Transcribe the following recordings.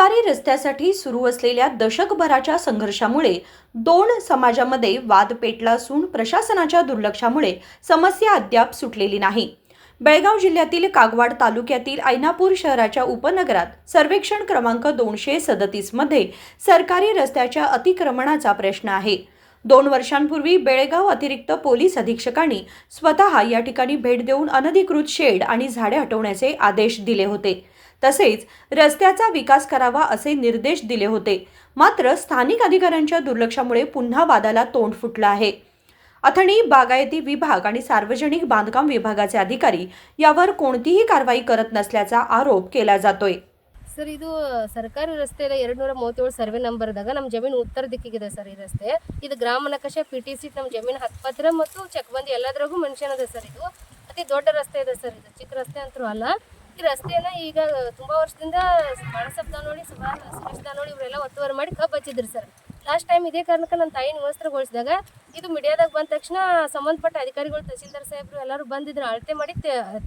सरकारी रस्त्यासाठी सुरू असलेल्या दशकभराच्या संघर्षामुळे दोन समाजामध्ये वाद पेटला असून प्रशासनाच्या दुर्लक्षामुळे समस्या अद्याप सुटलेली नाही। बेळगाव जिल्ह्यातील कागवाड तालुक्यातील ऐनापूर शहराच्या उपनगरात सर्वेक्षण क्रमांक 237 मध्ये सरकारी रस्त्याच्या अतिक्रमणाचा प्रश्न आहे। 2 वर्षांपूर्वी बेळगाव अतिरिक्त पोलीस अधीक्षकांनी स्वतः या ठिकाणी भेट देऊन अनधिकृत शेड आणि झाडे हटवण्याचे आदेश दिले होते। तसेच रस्त्याचा विकास करावा असे निर्देश दिले होते। मात्र स्थानिक अधिकाऱ्यांच्या दुर्लक्षामुळे पुन्हा वादाला तोंड फुटलं आहे। अथणी, बागायती विभाग आणि सार्वजनिक बांधकाम विभागाचे अधिकारी यावर कोणतीही कारवाई करत नसल्याचा आरोप केला जातोय। ಸರ್ ಇದು ಸರ್ಕಾರಿ ರಸ್ತೆ 237 ಸರ್ವೆ ನಂಬರ್ದಾಗ ನಮ್ಮ ಜಮೀನು ಉತ್ತರ ದಿಕ್ಕಿಗಿದೆ ಸರ್। ಈ ರಸ್ತೆ ಇದು ಗ್ರಾಮ ನಕಾಶೆ PTC ನಮ್ಮ ಜಮೀನು ಹಕ್ಕುಪತ್ರ ಮತ್ತು ಚೆಕ್ಬಂದಿ ಎಲ್ಲದರಾಗೂ ಮೆನ್ಷನ್ ಇದೆ ಸರ್। ಇದು ಅತಿ ದೊಡ್ಡ ರಸ್ತೆ ಇದೆ ಸರ್, ಇದು ಚಿಕ್ಕ ರಸ್ತೆ ಅಂತೂ ಅಲ್ಲ। ಈ ರಸ್ತೆನ ಈಗ ತುಂಬ ವರ್ಷದಿಂದ ಬಾಳಸಪ್ಪ ದಾನೋಳಿ, ಸುರೇಶ್ ದಾನೋಳಿ ಇವರೆಲ್ಲ ಒತ್ತುವರಿ ಮಾಡಿ ಕಬ್ಬು ಹಚ್ಚಿದ್ರು ಸರ್। ಲಾಸ್ಟ್ ಟೈಮ್ ಇದೇ ಕಾರಣಕ್ಕೆ ನನ್ನ ತಾಯಿ ನಿವಾಸಗೊಳಿಸಿದಾಗ ಇದು ಮೀಡಿಯಾದಾಗ ಬಂದ ತಕ್ಷಣ ಸಂಬಂಧಪಟ್ಟ ಅಧಿಕಾರಿಗಳು, ತಹಸೀಲ್ದಾರ್ ಸಾಹೇಬರು ಎಲ್ಲರೂ ಬಂದಿದ್ರು, ಅಳತೆ ಮಾಡಿ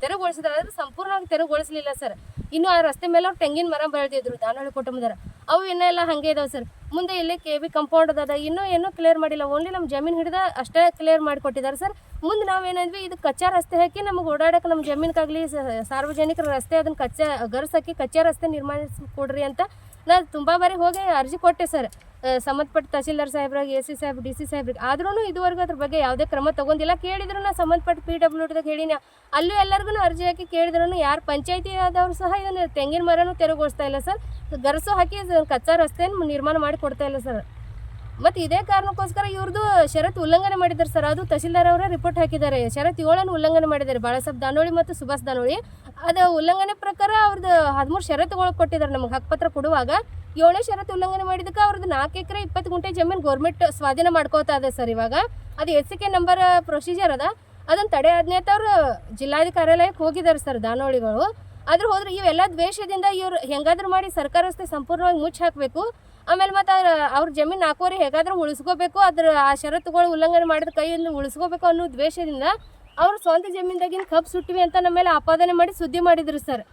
ತೆರವುಗೊಳಿಸಿದ್ರು। ಆದರೆ ಸಂಪೂರ್ಣವಾಗಿ ತೆರವುಗೊಳಿಸಲಿಲ್ಲ ಸರ್। ಇನ್ನು ಆ ರಸ್ತೆ ಮೇಲೆ ಅವ್ರು ತೆಂಗಿನ ಮರ ಬೆಳೆದಿದ್ರು ದಾನೋಳಿ ಕುಟುಂಬದರ, ಅವು ಇನ್ನೆಲ್ಲ ಹಾಗೆ ಇದಾವೆ ಸರ್। ಮುಂದೆ ಇಲ್ಲಿ KB ಕಂಪೌಂಡ್ ಅದ, ಇನ್ನೂ ಕ್ಲಿಯರ್ ಮಾಡಿಲ್ಲ, ಓನ್ಲಿ ನಮ್ಮ ಜಮೀನು ಹಿಡಿದ ಅಷ್ಟೇ ಕ್ಲಿಯರ್ ಮಾಡಿಕೊಟ್ಟಿದ್ದಾರೆ ಸರ್। ಮುಂದೆ ನಾವೇನಂದ್ವಿ, ಇದು ಕಚ್ಚಾ ರಸ್ತೆ ಹಾಕಿ ನಮಗೆ ಓಡಾಡಕ್ಕೆ ನಮ್ಮ ಜಮೀನಿಗಾಗಲಿ ಸಾರ್ವಜನಿಕರ ರಸ್ತೆ ಅದನ್ನು ಗರ್ಸಾಕಿ ಕಚ್ಚಾ ರಸ್ತೆ ನಿರ್ಮಾಣಿಸಿ ಕೊಡ್ರಿ ಅಂತ ನಾನು ತುಂಬ ಬಾರಿ ಹೋಗಿ ಅರ್ಜಿ ಕೊಟ್ಟೆ ಸರ್, ಸಂಬಂಧಪಟ್ಟ ತಹಸೀಲ್ದಾರ್ ಸಾಹೇಬ್ರಾಗಿ, AC ಸಾಹೇಬ್, DC ಸಾಹೇಬ್ರಿಗೆ। ಆದ್ರೂ ಇದುವರೆಗೂ ಅದ್ರ ಬಗ್ಗೆ ಯಾವುದೇ ಕ್ರಮ ತಗೊಂಡಿಲ್ಲ। ಕೇಳಿದ್ರು ನಾ ಸಂಬಂಧಪಟ್ಟ PWDದಾಗ ಹೇಳಿನ, ಅಲ್ಲೂ ಎಲ್ಲರಿಗೂ ಅರ್ಜಿ ಹಾಕಿ ಕೇಳಿದ್ರು ಯಾರು ಪಂಚಾಯತಿ ಆದವರು ಸಹ ಇದನ್ನು ತೆಂಗಿನ ಮರನೂ ತೆರವುಗೊಳಿಸ್ತಾ ಇಲ್ಲ ಸರ್, ಗರಸು ಹಾಕಿ ಕಚ್ಚಾ ರಸ್ತೆಯನ್ನು ನಿರ್ಮಾಣ ಮಾಡಿ ಕೊಡ್ತಾ ಇಲ್ಲ ಸರ್। ಮತ್ತು ಇದೇ ಕಾರಣಕ್ಕೋಸ್ಕರ ಇವ್ರದ್ದು ಷರತ್ತು ಉಲ್ಲಂಘನೆ ಮಾಡಿದ್ದಾರೆ ಸರ್। ಅದು ತಹಸೀಲ್ದಾರ್ ಅವರೇ ರಿಪೋರ್ಟ್ ಹಾಕಿದ್ದಾರೆ, ಷರತ್ತು 7 ಉಲ್ಲಂಘನೆ ಮಾಡಿದ್ದಾರೆ ಬಾಳಸಪ್ಪ ದಾನೋಳಿ ಮತ್ತು ಸುಭಾಷ್ ದಾನೋಳಿ। ಅದು ಉಲ್ಲಂಘನೆ ಪ್ರಕಾರ ಅವ್ರದ್ದು 13 ಷರತ್ತುಗಳು ಕೊಟ್ಟಿದ್ದಾರೆ ನಮಗೆ ಹಕ್ಕುಪತ್ರ ಕೊಡುವಾಗ। 7ನೇ ಷರತ್ತು ಉಲ್ಲಂಘನೆ ಮಾಡಿದಕ್ಕೆ ಅವ್ರದ್ದು 4 ಎಕರೆ 20 ಗುಂಟೆ ಜಮೀನು ಗೌರ್ಮೆಂಟ್ ಸ್ವಾಧೀನ ಮಾಡ್ಕೋತಾ ಇದೆ ಸರ್। ಇವಾಗ ಅದು SK ನಂಬರ್ ಪ್ರೊಸೀಜರ್ ಅದ, ಅದನ್ನು ತಡೆ ಆಜ್ಞೆ ಅವರು ಜಿಲ್ಲಾಧಿಕಾರಿ ಕಾರ್ಯಾಲಯಕ್ಕೆ ಹೋಗಿದ್ದಾರೆ ಸರ್ ದಾನೋಳಿಗಳು। ಆದ್ರೆ ಹೋದ್ರೆ ಇವೆಲ್ಲ ದ್ವೇಷದಿಂದ ಇವ್ರು ಹೆಂಗಾದ್ರೂ ಮಾಡಿ ಸರ್ಕಾರ ರಸ್ತೆ ಸಂಪೂರ್ಣವಾಗಿ ಮುಚ್ಚಿ ಹಾಕಬೇಕು, ಆಮೇಲೆ ಮತ್ತು ಅವ್ರ ಜಮೀನು 4 ವರ್ಷ ಹೇಗಾದ್ರೂ ಉಳಿಸ್ಕೋಬೇಕು, ಅದ್ರ ಆ ಷರತ್ತುಗಳು ಉಲ್ಲಂಘನೆ ಮಾಡಿದ ಕೈಯಿಂದ ಉಳಿಸ್ಕೋಬೇಕು ಅನ್ನೋ ದ್ವೇಷದಿಂದ ಅವರು ಸ್ವಂತ ಜಮೀನ್ದಾಗಿನ ಕಬ್ಬು ಸುಟ್ಟಿವಿ ಅಂತ ನಮ್ಮ ಮೇಲೆ ಆಪಾದನೆ ಮಾಡಿ ಸುದ್ದಿ ಮಾಡಿದ್ರು ಸರ್।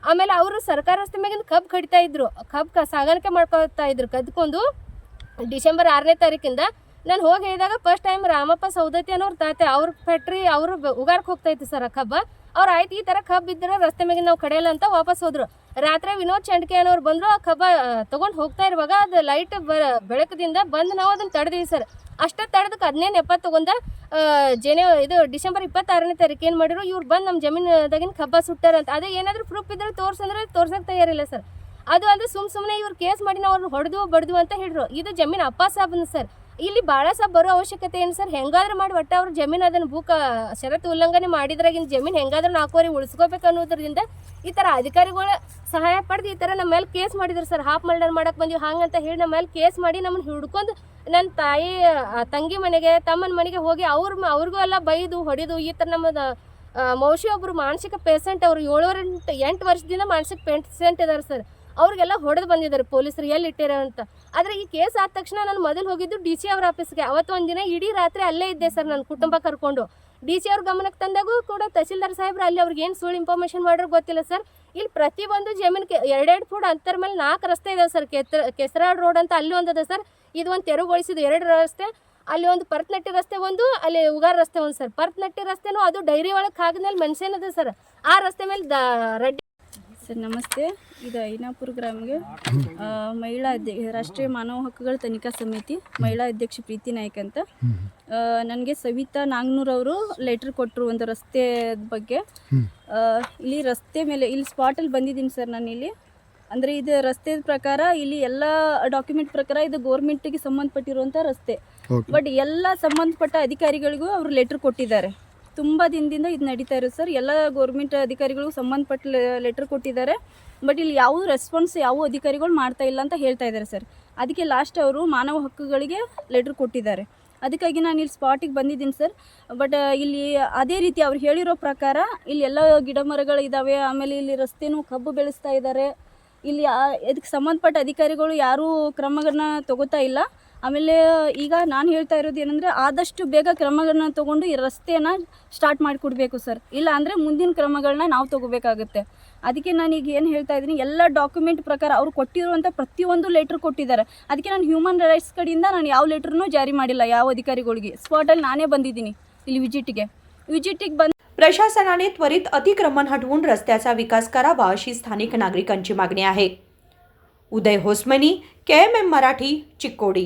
ಆಮೇಲೆ ಅವರು ಸರ್ಕಾರ ರಸ್ತೆ ಮ್ಯಾಗಿನ ಕಬ್ಬು ಕಡಿತಾ ಇದ್ರು, ಕಬ್ಬು ಸಾಗಾಣಿಕೆ ಮಾಡ್ಕೊತಾ ಇದ್ರು ಕದ್ಕೊಂಡು। ಡಿಸೆಂಬರ್ 6ನೇ ತಾರೀಕಿಂದ ನಾನು ಹೋಗಿ ಹೇಳಿದಾಗ ಫಸ್ಟ್ ಟೈಮ್ ರಾಮಪ್ಪ ಸೌದತ್ತಿ ಅನ್ನೋರು ತಾತೆ ಅವ್ರ ಫ್ಯಾಕ್ಟ್ರಿ ಅವರು ಉಗಾರಕ್ಕೆ ಹೋಗ್ತಾ ಇತ್ತು ಸರ್ ಆ ಕಬ್ಬ। ಅವ್ರು ಆಯ್ತು ಈ ಥರ ಕಬ್ಬು ಇದ್ದರೆ ರಸ್ತೆ ಮ್ಯಾಗಿನ ನಾವು ಕಡೆಯಲ್ಲ ಅಂತ ವಾಪಸ್ ಹೋದ್ರು। ರಾತ್ರಿ ವಿನೋದ್ ಚಂಡ್ಕೆ ಅನ್ನೋರು ಬಂದರು, ಆ ಕಬ್ಬ ತೊಗೊಂಡು ಹೋಗ್ತಾ ಇರುವಾಗ ಅದು ಲೈಟ್ ಬೆಳಕದಿಂದ ಬಂದು ನಾವು ಅದನ್ನು ತಡೆದಿವಿ ಸರ್। ಅಷ್ಟೇ ತಡೆದಕ್ಕೆ 15 ತಗೊಂಡ ಇದು ಡಿಸೆಂಬರ್ 26ನೇ ತಾರೀಕು ಏನು ಮಾಡಿದ್ರು, ಇವ್ರು ಬಂದು ನಮ್ಮ ಜಮೀನದಾಗಿನ ಕಬ್ಬ ಸುಟ್ಟಾರ ಅಂತ। ಅದೇ ಏನಾದರೂ ಪ್ರೂಫ್ ಇದ್ರೆ ತೋರ್ಸಂದ್ರೆ ತೋರ್ಸಕ್ಕೆ ತಯಾರಿಲ್ಲ ಸರ್। ಅದು ಅಂದರೆ ಸುಮ್ಮನೆ ಇವ್ರು ಕೇಸ್ ಮಾಡಿ ನಾವು ಅವ್ರನ್ನ ಹೊಡೆದು ಬಡ್ದು ಅಂತ ಹೇಳಿದ್ರು। ಇದು ಜಮೀನು ಅಪ್ಪ ಸಾಬನ್ ಸರ್, ಇಲ್ಲಿ ಭಾಳ ಸಾಬ್ ಬರೋ ಅವಶ್ಯಕತೆ ಏನು ಸರ್? ಹೆಂಗಾದ್ರೂ ಮಾಡಿ ಒಟ್ಟು ಅವ್ರ ಜಮೀನು ಅದನ್ನು ಷರತ್ತು ಉಲ್ಲಂಘನೆ ಮಾಡಿದ್ರಾಗಿನ ಜಮೀನು ಹೆಂಗಾದ್ರೂ 4 ವರ್ಷ ಉಳಿಸ್ಕೋಬೇಕು ಅನ್ನೋದ್ರಿಂದ ಈ ಥರ ಅಧಿಕಾರಿಗಳ ಸಹಾಯ ಪಡೆದು ಈ ಥರ ನಮ್ಮ ಮೇಲೆ ಕೇಸ್ ಮಾಡಿದ್ರು ಸರ್। ಹಾಫ್ ಮರ್ಡರ್ ಮಾಡಕ್ಕೆ ಬಂದೀವಿ ಹಾಗಂತ ಹೇಳಿ ನಮ್ಮ ಮೇಲೆ ಕೇಸ್ ಮಾಡಿ ನಮ್ಮನ್ನು ಹಿಡ್ಕೊಂಡು ನನ್ನ ತಾಯಿ ತಂಗಿ ಮನೆಗೆ, ತಮ್ಮನ ಮನೆಗೆ ಹೋಗಿ ಅವ್ರಿಗೂ ಎಲ್ಲ ಬೈದು ಹೊಡೆದು ಈ ಥರ ನಮ್ಮದು ಮೌಶಿ ಒಬ್ಬರು ಮಾನಸಿಕ ಪೇಷಂಟ್, ಅವರು 7-8 ವರ್ಷದಿಂದ ಮಾನಸಿಕ ಪೇಷಂಟ್ ಇದ್ದಾರೆ ಸರ್, ಅವ್ರಿಗೆಲ್ಲ ಹೊಡೆದು ಬಂದಿದ್ದಾರೆ ಪೊಲೀಸರು ಎಲ್ಲಿ ಇಟ್ಟಿರೋ ಅಂತ। ಆದರೆ ಈ ಕೇಸ್ ಆದ ತಕ್ಷಣ ನಾನು ಮೊದಲು ಹೋಗಿದ್ದು DC ಅವ್ರ ಆಫೀಸ್ಗೆ। ಅವತ್ತು ಒಂದಿನ ಇಡೀ ರಾತ್ರಿ ಅಲ್ಲೇ ಇದ್ದೆ ಸರ್, ನನ್ನ ಕುಟುಂಬ ಕರ್ಕೊಂಡು। DC ಅವ್ರ ಗಮನಕ್ಕೆ ತಂದಾಗೂ ಕೂಡ ತಹಸೀಲ್ದಾರ್ ಸಾಹೇಬ್ರು ಅಲ್ಲಿ ಅವ್ರಿಗೆ ಏನು ಸುಳ್ಳು ಇನ್ಫಾರ್ಮೇಷನ್ ಮಾಡಿರೋ ಗೊತ್ತಿಲ್ಲ ಸರ್। ಇಲ್ಲಿ ಪ್ರತಿಯೊಂದು ಜಮೀನಿಗೆ 2-2 ಫೂಟ್ ಅಂತರ ಮೇಲೆ 4 ರಸ್ತೆ ಇದಾವೆ ಸರ್। ಕೆಸರಾಳ್ ರೋಡ್ ಅಂತ ಅಲ್ಲಿ ಒಂದಿದೆ ಸರ್, ಇದು ಒಂದು ತೆರವುಗೊಳಿಸಿದ್ದು 2 ರಸ್ತೆ, ಅಲ್ಲಿ ಒಂದು ಪರತ್ನಟ್ಟಿ ರಸ್ತೆ ಒಂದು, ಅಲ್ಲಿ ಉಗಾರ ರಸ್ತೆ ಒಂದು ಸರ್। ಪರತ್ನಟ್ಟಿ ರಸ್ತೆನೂ ಅದು ಡೈರಿ ಒಳಗೆ ಹಾಕಿದ್ಮೇಲೆ ಮೆನ್ಷನ್ ಇದೆ ಸರ್, ಆ ರಸ್ತೆ ಮೇಲೆ ರೆಡ್ಡಿ ಸರ್ ನಮಸ್ತೆ। ಇದು ಐನಾಪುರ ಗ್ರಾಮಿಗೆ ಮಹಿಳಾ ರಾಷ್ಟ್ರೀಯ ಮಾನವ ಹಕ್ಕುಗಳ ತನಿಖಾ ಸಮಿತಿ ಮಹಿಳಾ ಅಧ್ಯಕ್ಷೆ ಪ್ರೀತಿ ನಾಯ್ಕ್ ಅಂತ। ನನಗೆ ಸವಿತಾ ನಾಗ್ನೂರ್ ಅವರು ಲೆಟ್ರ್ ಕೊಟ್ಟರು ಒಂದು ರಸ್ತೆ ಬಗ್ಗೆ। ಇಲ್ಲಿ ರಸ್ತೆ ಮೇಲೆ ಇಲ್ಲಿ ಸ್ಪಾಟಲ್ಲಿ ಬಂದಿದ್ದೀನಿ ಸರ್ ನಾನು ಇಲ್ಲಿ। ಅಂದರೆ ಇದು ರಸ್ತೆ ಪ್ರಕಾರ ಇಲ್ಲಿ ಎಲ್ಲ ಡಾಕ್ಯುಮೆಂಟ್ ಪ್ರಕಾರ ಇದು ಗೋರ್ಮೆಂಟಿಗೆ ಸಂಬಂಧಪಟ್ಟಿರುವಂಥ ರಸ್ತೆ, ಬಟ್ ಎಲ್ಲ ಸಂಬಂಧಪಟ್ಟ ಅಧಿಕಾರಿಗಳಿಗೂ ಅವರು ಲೆಟ್ರ್ ಕೊಟ್ಟಿದ್ದಾರೆ। ತುಂಬ ದಿನದಿಂದ ಇದು ನಡೀತಾ ಇರೋದು ಸರ್, ಎಲ್ಲ ಗೌರ್ಮೆಂಟ್ ಅಧಿಕಾರಿಗಳಿಗೂ ಸಂಬಂಧಪಟ್ಟ ಲೆಟ್ರ್ ಕೊಟ್ಟಿದ್ದಾರೆ, ಬಟ್ ಇಲ್ಲಿ ಯಾವ ರೆಸ್ಪಾನ್ಸ್ ಯಾವ ಅಧಿಕಾರಿಗಳು ಮಾಡ್ತಾ ಇಲ್ಲ ಅಂತ ಹೇಳ್ತಾ ಇದ್ದಾರೆ ಸರ್। ಅದಕ್ಕೆ ಲಾಸ್ಟ್ ಅವರು ಮಾನವ ಹಕ್ಕುಗಳಿಗೆ ಲೆಟ್ರ್ ಕೊಟ್ಟಿದ್ದಾರೆ, ಅದಕ್ಕಾಗಿ ನಾನು ಇಲ್ಲಿ ಸ್ಪಾಟಿಗೆ ಬಂದಿದ್ದೀನಿ ಸರ್। ಬಟ್ ಇಲ್ಲಿ ಅದೇ ರೀತಿ ಅವ್ರು ಹೇಳಿರೋ ಪ್ರಕಾರ ಇಲ್ಲಿ ಎಲ್ಲ ಗಿಡ ಮರಗಳಿದ್ದಾವೆ, ಆಮೇಲೆ ಇಲ್ಲಿ ರಸ್ತೆನೂ ಕಬ್ಬು ಬೆಳೆಸ್ತಾ ಇದ್ದಾರೆ, ಇಲ್ಲಿ ಇದಕ್ಕೆ ಸಂಬಂಧಪಟ್ಟ ಅಧಿಕಾರಿಗಳು ಯಾರೂ ಕ್ರಮಗಳನ್ನ ತಗೋತಾ ಇಲ್ಲ। ಆಮೇಲೆ ಈಗ ನಾನು ಹೇಳ್ತಾ ಇರೋದು ಏನಂದರೆ ಆದಷ್ಟು ಬೇಗ ಕ್ರಮಗಳನ್ನ ತೊಗೊಂಡು ಈ ರಸ್ತೆನ ಸ್ಟಾರ್ಟ್ ಮಾಡಿಕೊಡ್ಬೇಕು ಸರ್. ಇಲ್ಲ ಅಂದರೆ ಮುಂದಿನ ಕ್ರಮಗಳನ್ನ ನಾವು ತೊಗೋಬೇಕಾಗುತ್ತೆ. ಅದಕ್ಕೆ ನಾನೀಗ ಏನು ಹೇಳ್ತಾ ಇದ್ದೀನಿ, ಎಲ್ಲ ಡಾಕ್ಯುಮೆಂಟ್ ಪ್ರಕಾರ ಅವ್ರು ಕೊಟ್ಟಿರುವಂಥ ಪ್ರತಿಯೊಂದು ಲೆಟ್ರ್ ಕೊಟ್ಟಿದ್ದಾರೆ. ಅದಕ್ಕೆ ನಾನು ಹ್ಯೂಮನ್ ರೈಟ್ಸ್ ಕಡೆಯಿಂದ ನಾನು ಯಾವ ಲೆಟ್ರನ್ನೂ ಜಾರಿ ಮಾಡಿಲ್ಲ ಯಾವ ಅಧಿಕಾರಿಗಳಿಗೆ. ಸ್ಪಾಟಲ್ಲಿ ನಾನೇ ಬಂದಿದ್ದೀನಿ ಇಲ್ಲಿ ವಿಜಿಟಿಗೆ ಬಂದು. प्रशासनाने त्वरित अतिक्रमण हटवून रस्त्याचा विकास करावा अशी स्थानिक नागरिकांची मागणी आहे. उदय होसमनी, KMM मराठी, चिक्कोडी.